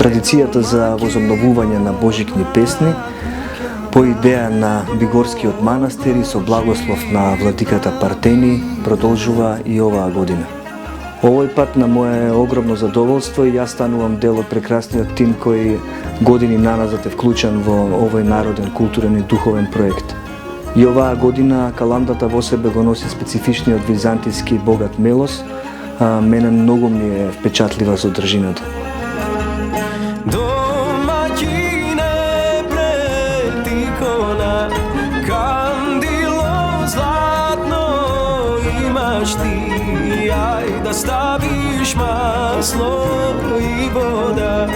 Традицијата за возобновување на божикни песни по идеја на Бигорскиот манастир и со благослов на владиката Партени продолжува и оваа година. Овој пат на моје огромно задоволство и јас станувам дел од прекрасниот тим кој години наназад е вклучен во овој народен, културен и духовен проект. И оваа година каландата во себе го носи специфичниот византиски богат мелос, мене многу ми е впечатлива содржината. Да ставиш масло и вода,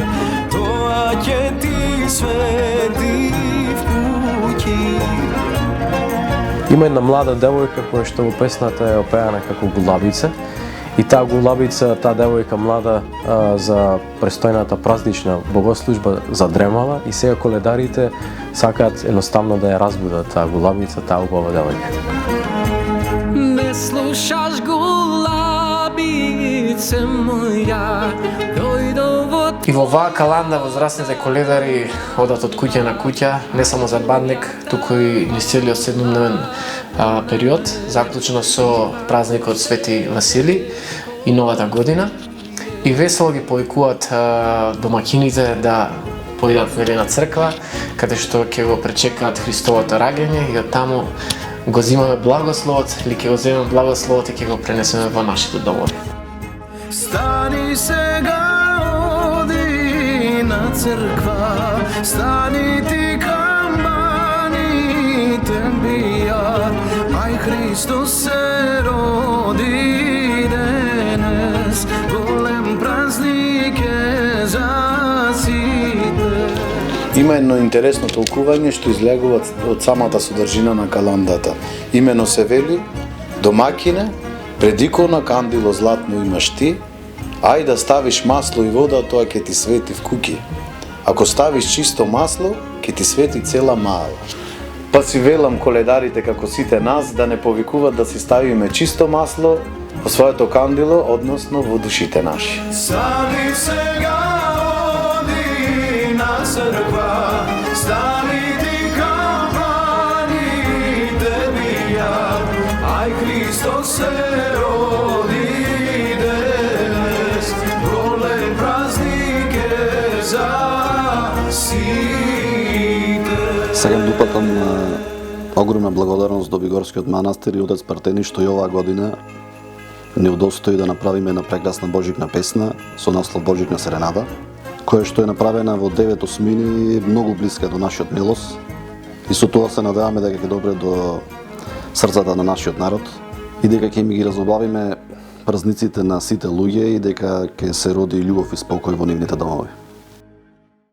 тоа ќе ти свети в куќи. Има една млада девојка која што во песната е опеана како гулабица. И таа гулабица, таа девојка млада за престојната празнична богослужба задремала и сега коледарите сакаат едноставно да ја разбудат таа гулабица, таа убава девојка. Не слушаш гулабице моја, дојдов во... И во оваа каланда возрастните коледари одат од куќа на куќа, не само за Бадник, туку и низ целиот седмидневен период, заклучено со празникот Свети Васили и новата година. И весело ги повикуваат домакините да поидат на црква, каде што ќе го пречекаат Христовото раѓање и од таму го земаме благословот, или ќе го земеме благословот и ќе го пренесеме во нашите домови. Стани сега, оди на црква, стани ти камбаните бијат, ај Христос се роди денес, голем празник е за сите. Има едно интересно толкување што излегува од самата содржина на каландата. Имено се вели: домакине, пред икона кандило златно имаш ти, ај да ставиш масло и вода, тоа ќе ти свети в куќи. Ако ставиш чисто масло, ќе ти свети цела мала. Па си велам коледарите како сите нас да не повикуваат да си ставиме чисто масло во своето кандило, односно во душите наши. Стани сега, оди на црква, стани ти камбаните бијат, ај Христос се роди денес, голем празник е за сите. Сега допатам огромна благодарност до Бигорскиот манастир и отец Партени што и оваа година не удостои да направиме една прекрасна божикна песна со наслов Божикна серенада, која што е направена во 9 осмини и многу блиска до нашиот милос. И со тоа се надеваме дека ќе добре до срцата на нашиот народ и дека ќе ми ги разобавиме празниците на сите луѓе и дека ќе се роди љубов и спокој во нивните домови.